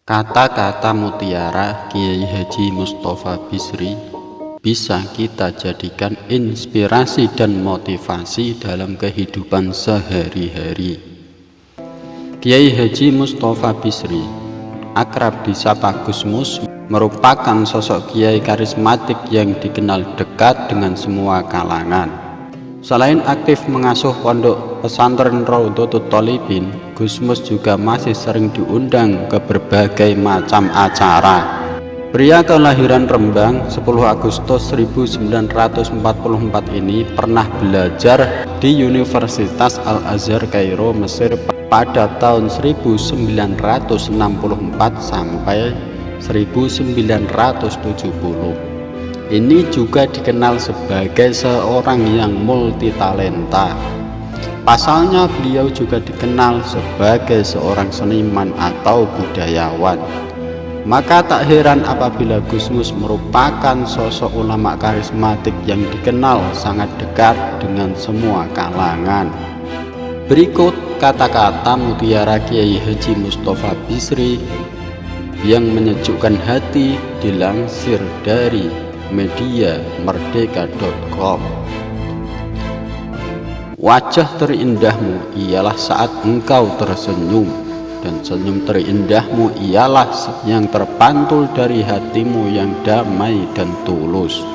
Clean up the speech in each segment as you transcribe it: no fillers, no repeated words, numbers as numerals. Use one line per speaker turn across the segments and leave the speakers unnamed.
Kata-kata mutiara Kiai Haji Mustofa Bisri bisa kita jadikan inspirasi dan motivasi dalam kehidupan sehari-hari. Kiai Haji Mustofa Bisri, akrab disapa Gus Mus, merupakan sosok kiai karismatik yang dikenal dekat dengan semua kalangan. Selain aktif mengasuh pondok pesantren Raudhatul Thalibin, Gus Mus juga masih sering diundang ke berbagai macam acara. Pria kelahiran Rembang 10 Agustus 1944 ini pernah belajar di Universitas Al-Azhar Kairo, Mesir pada tahun 1964 sampai 1970. Ini juga dikenal sebagai seorang yang multitalenta. Pasalnya beliau juga dikenal sebagai seorang seniman atau budayawan. Maka tak heran apabila Gus Mus merupakan sosok ulama karismatik yang dikenal sangat dekat dengan semua kalangan. Berikut kata-kata mutiara Kiai Haji Mustofa Bisri yang menyejukkan hati dilansir dari media merdeka.com. Wajah terindahmu ialah saat engkau tersenyum, dan senyum terindahmu ialah yang terpantul dari hatimu yang damai dan tulus.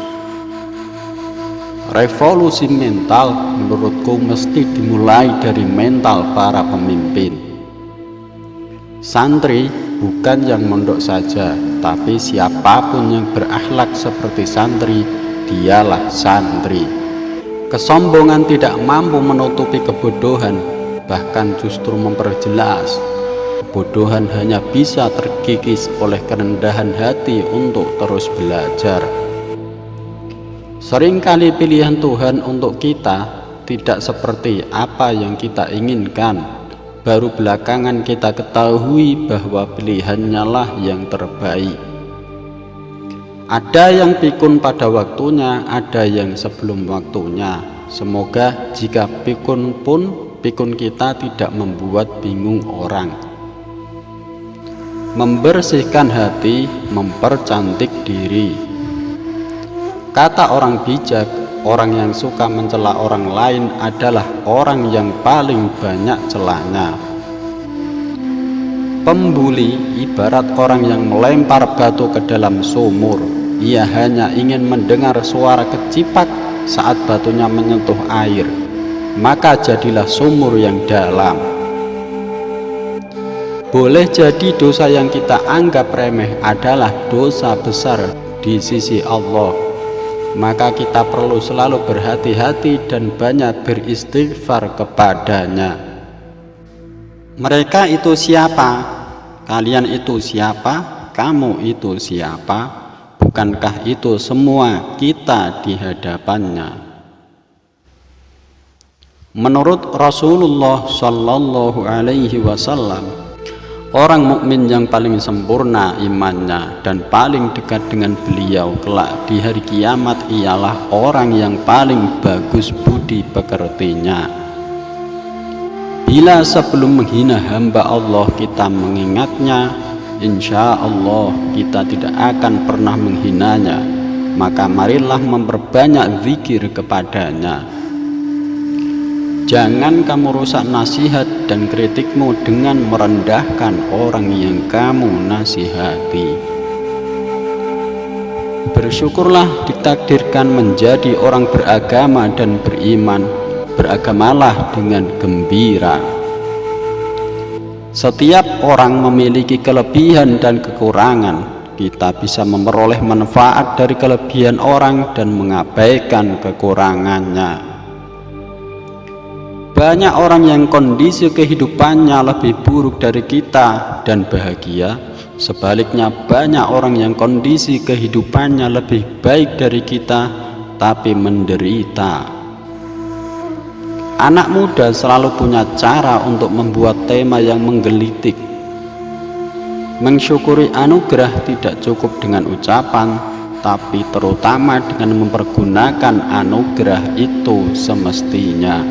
Revolusi mental menurutku mesti dimulai dari mental para pemimpin. Santri bukan yang mondok saja, tapi siapapun yang berakhlak seperti santri, dialah santri. Kesombongan tidak mampu menutupi kebodohan, bahkan justru memperjelas. Kebodohan hanya bisa terkikis oleh kerendahan hati untuk terus belajar. Seringkali pilihan Tuhan untuk kita tidak seperti apa yang kita inginkan. Baru belakangan kita ketahui bahwa pilihannya lah yang terbaik. Ada yang pikun pada waktunya, ada yang sebelum waktunya. Semoga jika pikun pun, pikun kita tidak membuat bingung orang. Membersihkan hati, mempercantik diri. Kata orang bijak, orang yang suka mencela orang lain adalah orang yang paling banyak celahnya. Pembuli ibarat orang yang melempar batu ke dalam sumur. Ia hanya ingin mendengar suara kecipak saat batunya menyentuh air, maka jadilah sumur yang dalam. Boleh jadi dosa yang kita anggap remeh adalah dosa besar di sisi Allah. Maka kita perlu selalu berhati-hati dan banyak beristighfar kepadanya. Mereka itu siapa? Kalian itu siapa? Kamu itu siapa? Bukankah itu semua kita di hadapannya? Menurut Rasulullah Shallallahu Alaihi Wasallam, orang mukmin yang paling sempurna imannya dan paling dekat dengan beliau kelak di hari kiamat ialah orang yang paling bagus budi pekertinya. Bila sebelum menghina hamba Allah kita mengingatnya, insya Allah kita tidak akan pernah menghinanya. Maka marilah memperbanyak zikir kepadanya. Jangan kamu rusak nasihat dan kritikmu dengan merendahkan orang yang kamu nasihati. Bersyukurlah ditakdirkan menjadi orang beragama dan beriman. Beragamalah dengan gembira. Setiap orang memiliki kelebihan dan kekurangan. Kita bisa memperoleh manfaat dari kelebihan orang dan mengabaikan kekurangannya. Banyak orang yang kondisi kehidupannya lebih buruk dari kita dan bahagia. Sebaliknya banyak orang yang kondisi kehidupannya lebih baik dari kita tapi menderita. Anak muda selalu punya cara untuk membuat tema yang menggelitik. Mensyukuri anugerah tidak cukup dengan ucapan, tapi terutama dengan mempergunakan anugerah itu semestinya.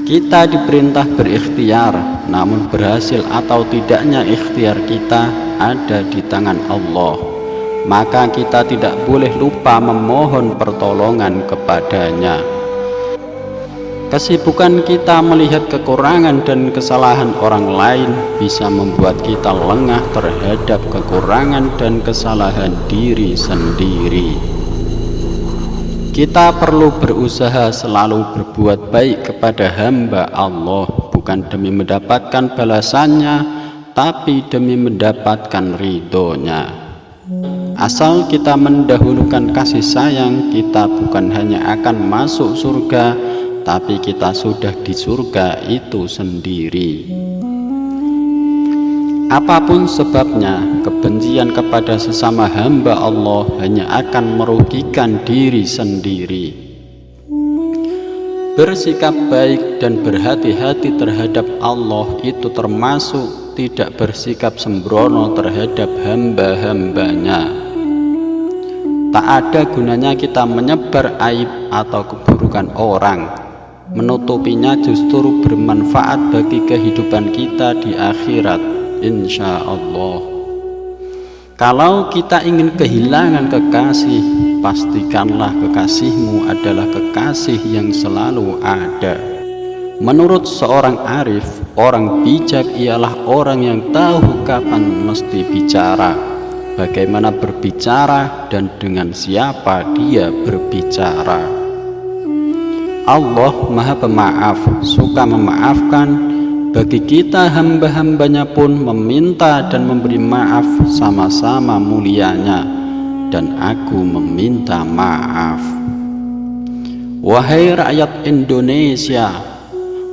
Kita diperintah berikhtiar, namun berhasil atau tidaknya ikhtiar kita ada di tangan Allah. Maka kita tidak boleh lupa memohon pertolongan kepadanya. Kesibukan kita melihat kekurangan dan kesalahan orang lain bisa membuat kita lengah terhadap kekurangan dan kesalahan diri sendiri. Kita perlu berusaha selalu berbuat baik kepada hamba Allah, bukan demi mendapatkan balasannya, tapi demi mendapatkan ridhonya. Asal kita mendahulukan kasih sayang, kita bukan hanya akan masuk surga, tapi kita sudah di surga itu sendiri. Apapun sebabnya, kebencian kepada sesama hamba Allah hanya akan merugikan diri sendiri. Bersikap baik dan berhati-hati terhadap Allah itu termasuk tidak bersikap sembrono terhadap hamba-hambanya. Tak ada gunanya kita menyebar aib atau keburukan orang. Menutupinya justru bermanfaat bagi kehidupan kita di akhirat, insya Allah. Kalau kita ingin kehilangan kekasih, pastikanlah kekasihmu adalah kekasih yang selalu ada. Menurut seorang arif, orang bijak ialah orang yang tahu kapan mesti bicara, bagaimana berbicara, dan dengan siapa dia berbicara. Allah Maha Pemaaf, suka memaafkan. Bagi kita hamba-hambanya pun meminta dan memberi maaf sama-sama mulianya, dan aku meminta maaf. Wahai rakyat Indonesia,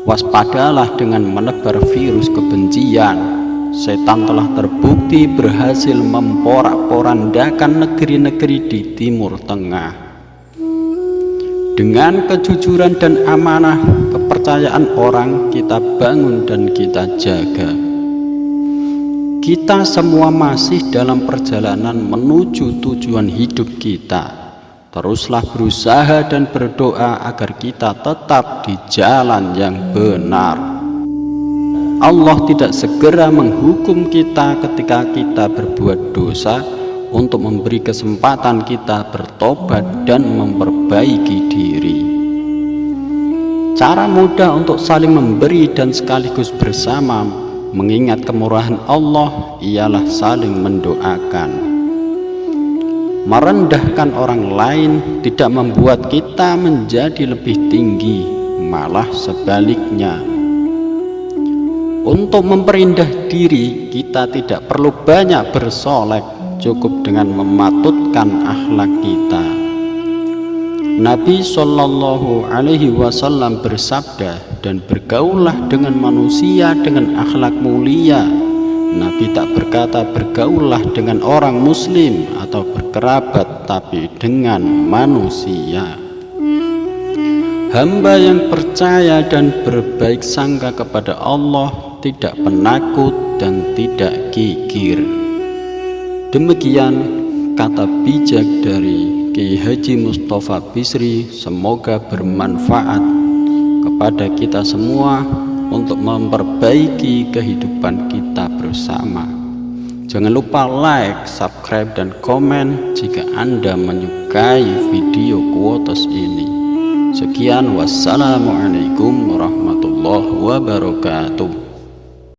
waspadalah dengan menebar virus kebencian. Setan telah terbukti berhasil memporak-porandakan negeri-negeri di Timur Tengah. Dengan kejujuran dan amanah, kepercayaan orang kita bangun dan kita jaga. Kita semua masih dalam perjalanan menuju tujuan hidup kita. Teruslah berusaha dan berdoa agar kita tetap di jalan yang benar. Allah tidak segera menghukum kita ketika kita berbuat dosa, untuk memberi kesempatan kita bertobat dan memperbaiki diri. Cara mudah untuk saling memberi dan sekaligus bersama mengingat kemurahan Allah ialah saling mendoakan. Merendahkan orang lain tidak membuat kita menjadi lebih tinggi, malah sebaliknya. Untuk memperindah diri, kita tidak perlu banyak bersolek, cukup dengan mematutkan akhlak kita. Nabi Shallallahu Alaihi Wasallam bersabda, dan bergaullah dengan manusia dengan akhlak mulia. Nabi tak berkata bergaullah dengan orang muslim atau berkerabat, tapi dengan manusia. Hamba yang percaya dan berbaik sangka kepada Allah tidak penakut dan tidak gigir. Demikian kata bijak dari Kiai Haji Mustofa Bisri, semoga bermanfaat kepada kita semua untuk memperbaiki kehidupan kita bersama. Jangan lupa like, subscribe, dan komen jika Anda menyukai video quotes ini. Sekian, wassalamualaikum warahmatullahi wabarakatuh.